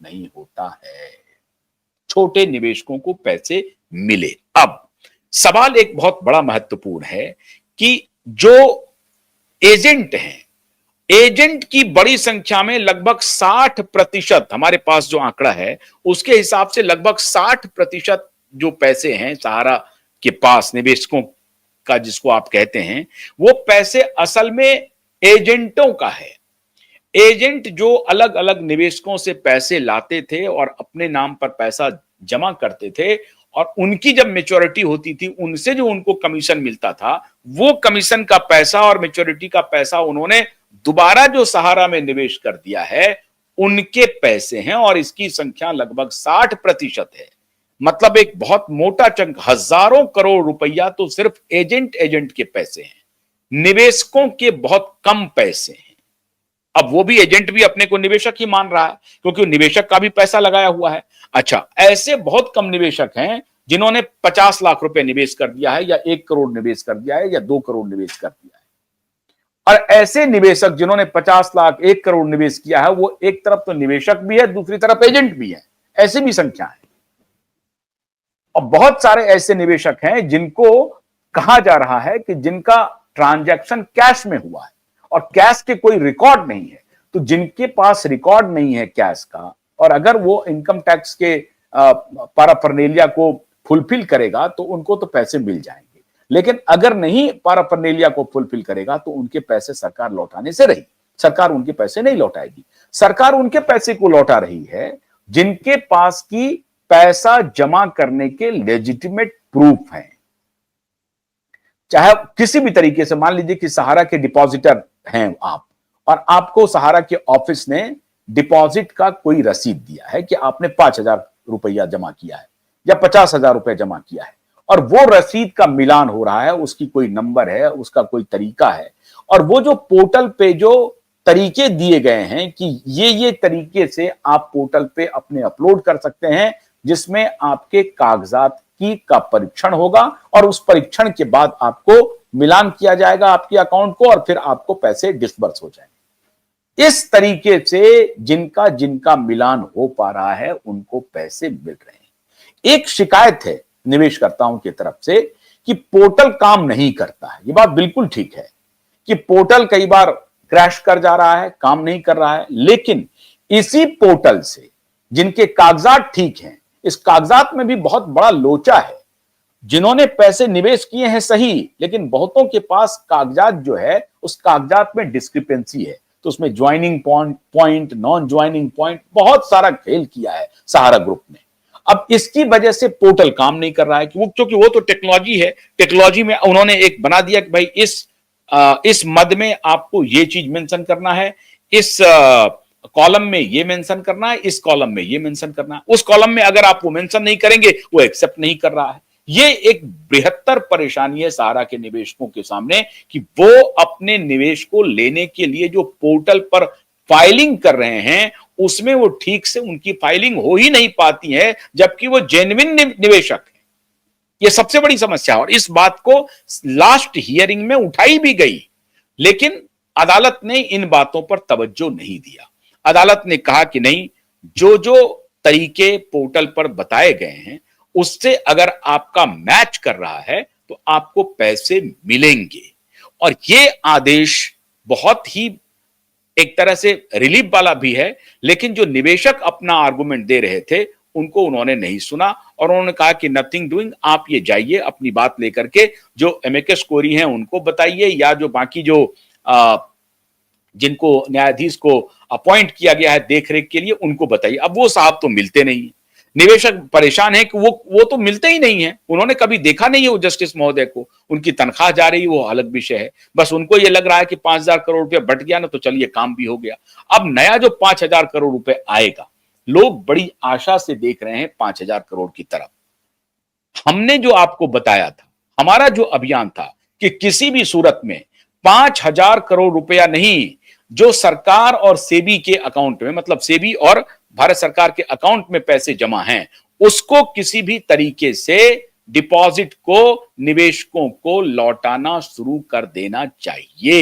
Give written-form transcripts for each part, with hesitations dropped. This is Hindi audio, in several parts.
नहीं होता है, छोटे निवेशकों को पैसे मिले। अब सवाल एक बहुत बड़ा महत्वपूर्ण है कि जो एजेंट हैं, एजेंट की बड़ी संख्या में लगभग 60% हमारे पास जो आंकड़ा है उसके हिसाब से लगभग 60% जो पैसे हैं सहारा के पास निवेशकों का जिसको आप कहते हैं, वो पैसे असल में एजेंटों का है। एजेंट जो अलग अलग निवेशकों से पैसे लाते थे और अपने नाम पर पैसा जमा करते थे और उनकी जब मेच्योरिटी होती थी उनसे जो उनको कमीशन मिलता था, वो कमीशन का पैसा और मेच्योरिटी का पैसा उन्होंने दोबारा जो सहारा में निवेश कर दिया है, उनके पैसे हैं और इसकी संख्या लगभग 60% है। मतलब एक बहुत मोटा चंक, हजारों करोड़ रुपया तो सिर्फ एजेंट के पैसे हैं, निवेशकों के बहुत कम पैसे हैं। अब वो भी एजेंट भी अपने को निवेशक ही मान रहा है क्योंकि निवेशक का भी पैसा लगाया हुआ है। अच्छा, ऐसे बहुत कम निवेशक हैं जिन्होंने 50 लाख रुपए निवेश कर दिया है या 1 करोड़ निवेश कर दिया है या 2 करोड़ निवेश कर दिया है। और ऐसे निवेशक जिन्होंने 50 लाख 1 करोड़ निवेश किया है, वो एक तरफ तो निवेशक भी है, दूसरी तरफ एजेंट भी है। ऐसी भी संख्या है। और बहुत सारे ऐसे निवेशक हैं जिनको कहा जा रहा है कि जिनका ट्रांजैक्शन कैश में हुआ है और कैश के कोई रिकॉर्ड नहीं है। तो जिनके पास रिकॉर्ड नहीं है कैश का, और अगर वो इनकम टैक्स के पैराफर्नेलिया को फुलफिल करेगा तो उनको तो पैसे मिल जाएंगे, लेकिन अगर नहीं पैराफर्नेलिया को फुलफिल करेगा तो उनके पैसे सरकार लौटाने से रही। सरकार उनके पैसे नहीं लौटाएगी। सरकार उनके पैसे को लौटा रही है जिनके पास की पैसा जमा करने के लेजिटिमेट प्रूफ हैं। चाहे किसी भी तरीके से, मान लीजिए कि सहारा के डिपॉजिटर हैं आप, और आपको सहारा के ऑफिस ने डिपॉजिट का कोई रसीद दिया है कि आपने 5,000 रुपया जमा किया है या 50,000 रुपया जमा किया है, और वो रसीद का मिलान हो रहा है, उसकी कोई नंबर है, उसका कोई तरीका है, और वो जो पोर्टल पे जो तरीके दिए गए हैं कि ये तरीके से आप पोर्टल पे अपने अपलोड कर सकते हैं, जिसमें आपके कागजात का परीक्षण होगा और उस परीक्षण के बाद आपको मिलान किया जाएगा आपके अकाउंट को और फिर आपको पैसे डिसबर्स हो जाएंगे। इस तरीके से जिनका जिनका मिलान हो पा रहा है उनको पैसे मिल रहे हैं। एक शिकायत है निवेशकर्ताओं की तरफ से कि पोर्टल काम नहीं करता है। ये बात बिल्कुल ठीक है कि पोर्टल कई बार क्रैश कर जा रहा है, काम नहीं कर रहा है, लेकिन इसी पोर्टल से जिनके कागजात ठीक हैं, इस कागजात में भी बहुत बड़ा लोचा है। जिन्होंने पैसे निवेश किए हैं सही, लेकिन बहुतों के पास कागजात जो है उस कागजात में डिस्क्रिपेंसी है, तो उसमें joining point, non joining point, बहुत सारा खेल किया है सहारा ग्रुप ने। अब इसकी वजह से पोर्टल काम नहीं कर रहा है क्योंकि वो तो टेक्नोलॉजी है। टेक्नोलॉजी में उन्होंने एक बना दिया कि भाई इस मद में आपको ये चीज मेंशन करना है, इस कॉलम में ये मेंशन करना है, इस कॉलम में ये मेंशन करना है, उस कॉलम में अगर आप वो मेंशन नहीं करेंगे वो एक्सेप्ट नहीं कर रहा है। ये एक बृहत्तर परेशानी है सहारा के निवेशकों के सामने कि वो अपने निवेश को लेने के लिए जो पोर्टल पर फाइलिंग कर रहे हैं उसमें वो ठीक से उनकी फाइलिंग हो ही नहीं पाती है, जबकि वो जेन्युइन निवेशक है। ये सबसे बड़ी समस्या है और इस बात को लास्ट हियरिंग में उठाई भी गई, लेकिन अदालत ने इन बातों पर तवज्जो नहीं दिया। अदालत ने कहा कि नहीं, जो जो तरीके पोर्टल पर बताए गए हैं उससे अगर आपका मैच कर रहा है तो आपको पैसे मिलेंगे। और ये आदेश बहुत ही एक तरह से रिलीफ वाला भी है, लेकिन जो निवेशक अपना आर्गुमेंट दे रहे थे उनको उन्होंने नहीं सुना और उन्होंने कहा कि नथिंग डूइंग, आप ये जाइए अपनी बात लेकर के जो एमिकस क्यूरी हैं उनको बताइए, या जो बाकी जो जिनको न्यायाधीश को अपॉइंट किया गया है देखरेख के लिए उनको बताइए। अब वो साहब तो मिलते नहीं है, निवेशक परेशान है कि वो तो मिलते ही नहीं है, उन्होंने कभी देखा नहीं है वो जस्टिस महोदय को, उनकी तनख्वाह जा रही है वो अलग विषय है, बस उनको ये लग रहा है कि 5,000 करोड़ रुपया बट गया ना तो चलिए काम भी हो गया। अब नया जो 5,000 करोड़ रुपए आएगा, लोग बड़ी आशा से देख रहे हैं 5,000 करोड़ की तरफ। हमने जो आपको बताया था, हमारा जो अभियान था कि किसी भी सूरत में 5,000 करोड़ रुपया नहीं, जो सरकार और सेबी के अकाउंट में, मतलब सेबी और भारत सरकार के अकाउंट में पैसे जमा हैं, उसको किसी भी तरीके से डिपॉजिट को निवेशकों को लौटाना शुरू कर देना चाहिए।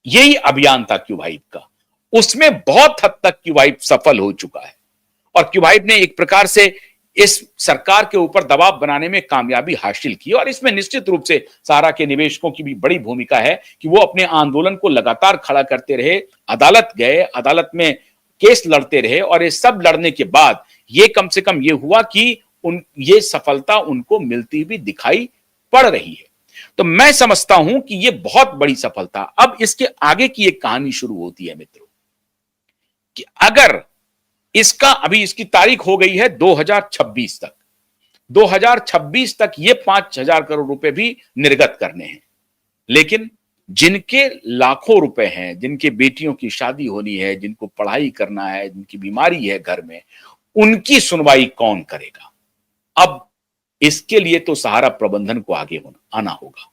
यही अभियान था क्यू भाई का। उसमें बहुत हद तक क्युबाइट सफल हो चुका है और क्युबाइट ने एक प्रकार से इस सरकार के ऊपर दबाव बनाने में कामयाबी हासिल की और इसमें निश्चित रूप से सहारा के निवेशकों की भी बड़ी भूमिका है कि वो अपने आंदोलन को लगातार खड़ा करते रहे, अदालत गए, अदालत में केस लड़ते रहे और ये सब लड़ने के बाद ये कम से कम ये हुआ कि ये सफलता उनको मिलती भी दिखाई पड़ रही है। तो मैं समझता हूं कि ये बहुत बड़ी सफलता। अब इसके आगे की एक कहानी शुरू होती है मित्रों कि अगर इसका अभी इसकी तारीख हो गई है 2026 तक, 2026 तक ये 5,000 करोड़ रुपए भी निर्गत करने हैं, लेकिन जिनके लाखों रुपए हैं, जिनके बेटियों की शादी होनी है, जिनको पढ़ाई करना है, जिनकी बीमारी है घर में, उनकी सुनवाई कौन करेगा? अब इसके लिए तो सहारा प्रबंधन को आगे आना होगा।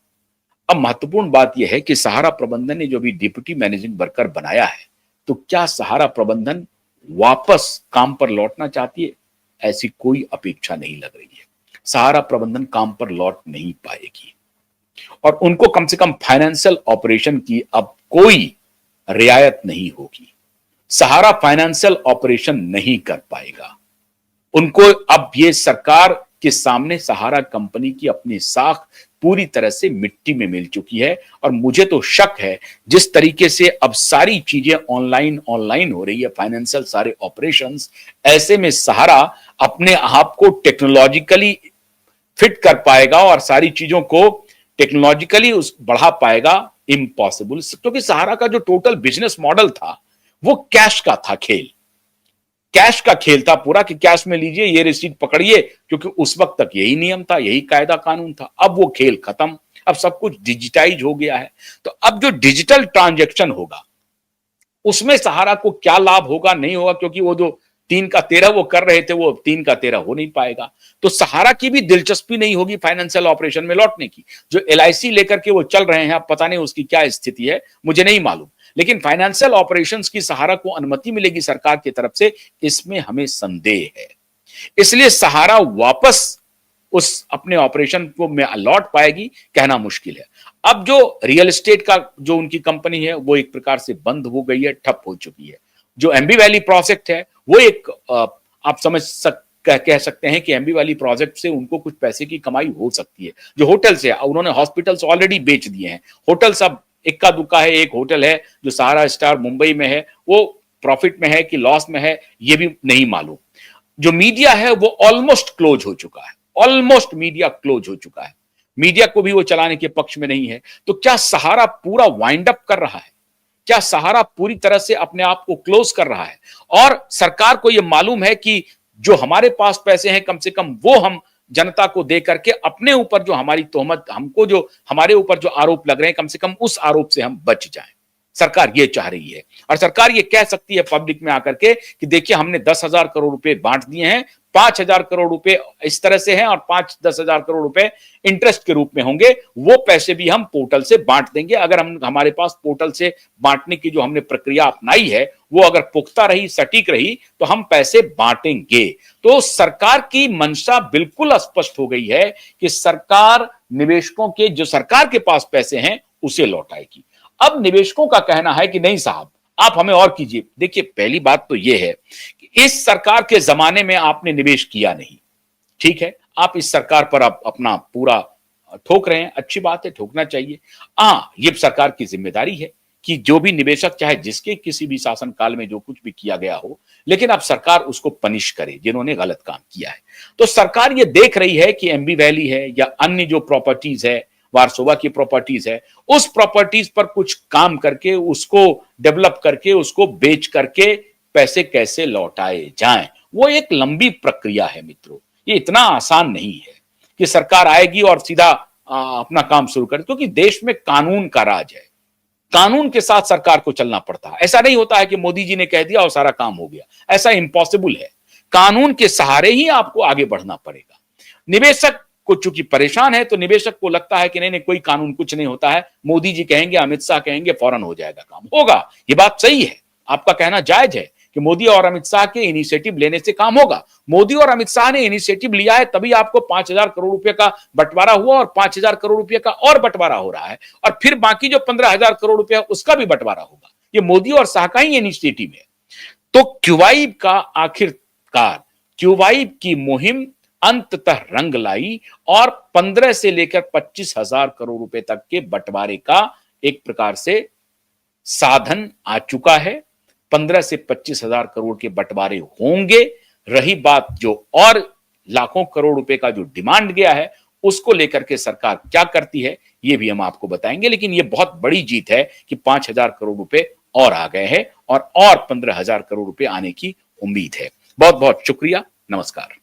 अब महत्वपूर्ण बात यह है कि सहारा प्रबंधन ने जो भी डिप्टी मैनेजिंग वर्कर बनाया है, तो क्या सहारा प्रबंधन वापस काम पर लौटना चाहती है? ऐसी कोई अपेक्षा नहीं लग रही है। सहारा प्रबंधन काम पर लौट नहीं पाएगी और उनको कम से कम फाइनेंशियल ऑपरेशन की अब कोई रियायत नहीं होगी। सहारा फाइनेंशियल ऑपरेशन नहीं कर पाएगा। उनको अब ये सरकार के सामने सहारा कंपनी की अपनी साख पूरी तरह से मिट्टी में मिल चुकी है और मुझे तो शक है जिस तरीके से अब सारी चीजें ऑनलाइन हो रही है, फाइनेंशियल सारे ऑपरेशंस, ऐसे में सहारा अपने आप को टेक्नोलॉजिकली फिट कर पाएगा और सारी चीजों को टेक्नोलॉजिकली बढ़ा पाएगा, इम्पॉसिबल। क्योंकि सहारा का जो टोटल बिजनेस मॉडल था वो कैश का था, कैश का खेल था पूरा कि कैश में लीजिए, ये रिसीट पकड़िए, क्योंकि उस वक्त तक यही नियम था, यही कायदा कानून था। अब वो खेल खत्म, अब सब कुछ डिजिटाइज हो गया है। तो अब जो डिजिटल ट्रांजैक्शन होगा उसमें सहारा को क्या लाभ होगा, नहीं होगा, क्योंकि वो जो 3 का 13 वो कर रहे थे वो 3 का 13 हो नहीं पाएगा। तो सहारा की भी दिलचस्पी नहीं होगी फाइनेंशियल ऑपरेशन में लौटने की। जो LIC लेकर के वो चल रहे हैं, अब पता नहीं उसकी क्या स्थिति है, मुझे नहीं मालूम, लेकिन फाइनेंशियल ऑपरेशंस की सहारा को अनुमति मिलेगी सरकार की तरफ से, इसमें हमें संदेह है। इसलिए सहारा वापस उस अपने ऑपरेशन को में लौट पाएगी कहना मुश्किल है। अब जो रियल एस्टेट का जो उनकी कंपनी है वो एक प्रकार से बंद हो गई है, ठप हो चुकी है। जो एमबी वैली प्रोजेक्ट है वो एक आप कह सकते हैं कि एमबी वैली प्रोजेक्ट से उनको कुछ पैसे की कमाई हो सकती है। जो होटल्स है, उन्होंने हॉस्पिटल्स ऑलरेडी बेच दिए हैं, होटल्स अब इक्का दुक्का है। एक होटल है जो सहारा स्टार मुंबई में है, वो प्रॉफिट में है कि लॉस में है ये भी नहीं मालूम। जो मीडिया है वो ऑलमोस्ट क्लोज हो चुका है, ऑलमोस्ट मीडिया क्लोज हो चुका है, मीडिया को भी वो चलाने के पक्ष में नहीं है। तो क्या सहारा पूरा वाइंड अप कर रहा है? क्या सहारा पूरी तरह से अपने आप को क्लोज कर रहा है? और सरकार को यह मालूम है कि जो हमारे पास पैसे हैं कम से कम वो हम जनता को दे करके अपने ऊपर जो हमारी तोहमत, हमको जो हमारे ऊपर जो आरोप लग रहे हैं, कम से कम उस आरोप से हम बच जाएं। सरकार ये चाह रही है और सरकार ये कह सकती है पब्लिक में आकर के कि देखिए हमने 10,000 करोड़ रुपए बांट दिए हैं, 5,000 करोड़ रुपए इस तरह से हैं और 5-10,000 करोड़ रुपए इंटरेस्ट के रूप में होंगे, वो पैसे भी हम पोर्टल से बांट देंगे। अगर हम हमारे पास पोर्टल से बांटने की जो हमने प्रक्रिया अपनाई है वो अगर पुख्ता रही, सटीक रही, तो हम पैसे बांटेंगे। तो सरकार की मंशा बिल्कुल स्पष्ट हो गई है कि सरकार निवेशकों के जो सरकार के पास पैसे हैं उसे लौटाएगी। अब निवेशकों का कहना है कि नहीं साहब आप हमें और कीजिए। देखिए पहली बात तो यह है कि इस सरकार के जमाने में आपने निवेश किया नहीं, ठीक है, आप इस सरकार पर आप अपना पूरा ठोक रहे हैं, अच्छी बात है, ठोकना चाहिए। ये सरकार की जिम्मेदारी है कि जो भी निवेशक चाहे जिसके किसी भी शासन काल में जो कुछ भी किया गया हो, लेकिन अब सरकार उसको पनिश करे जिन्होंने गलत काम किया है। तो सरकार ये देख रही है कि एमबी वैली है या अन्य जो प्रॉपर्टीज है, वारसोवा की प्रॉपर्टीज है, उस प्रॉपर्टीज पर कुछ काम करके उसको डेवलप करके उसको बेच करके पैसे कैसे लौटाए जाएं। वो एक लंबी प्रक्रिया है मित्रों, ये इतना आसान नहीं है कि सरकार आएगी और सीधा अपना काम शुरू करे, क्योंकि देश में कानून का राज है, कानून के साथ सरकार को चलना पड़ता है। ऐसा नहीं होता है कि मोदी जी ने कह दिया और सारा काम हो गया, ऐसा इम्पॉसिबल है। कानून के सहारे ही आपको आगे बढ़ना पड़ेगा। निवेशक को चूंकि परेशान है तो निवेशक को लगता है कि नहीं नहीं कोई कानून कुछ नहीं होता है, मोदी जी कहेंगे, अमित शाह कहेंगे, फौरन हो जाएगा काम, होगा। ये बात सही है, आपका कहना जायज है कि मोदी और अमित शाह के इनिशिएटिव लेने से काम होगा। मोदी और अमित शाह ने इनिशिएटिव लिया है तभी आपको 5,000 करोड़ रुपए का बंटवारा हुआ और 5,000 करोड़ रुपए का और बंटवारा हो रहा है, और फिर बाकी जो 15,000 करोड़ रुपया उसका भी बंटवारा होगा। ये मोदी और शाह का ही इनिशिएटिव है। तो क्यूबाइब का आखिरकार क्यूबाइब की मुहिम अंततः रंग लाई और 15 से लेकर 25,000 करोड़ रुपए तक के बंटवारे का एक प्रकार से साधन आ चुका है। 15 से 25,000 करोड़ के बंटवारे होंगे। रही बात जो और लाखों करोड़ रुपए का जो डिमांड गया है, उसको लेकर के सरकार क्या करती है, ये भी हम आपको बताएंगे। लेकिन ये बहुत बड़ी जीत है कि 5,000 करोड़ रुपए और आ गए हैं और 15,000 करोड़ रुपए आने की उम्मीद है। बहुत बहुत शुक्रिया। नमस्कार।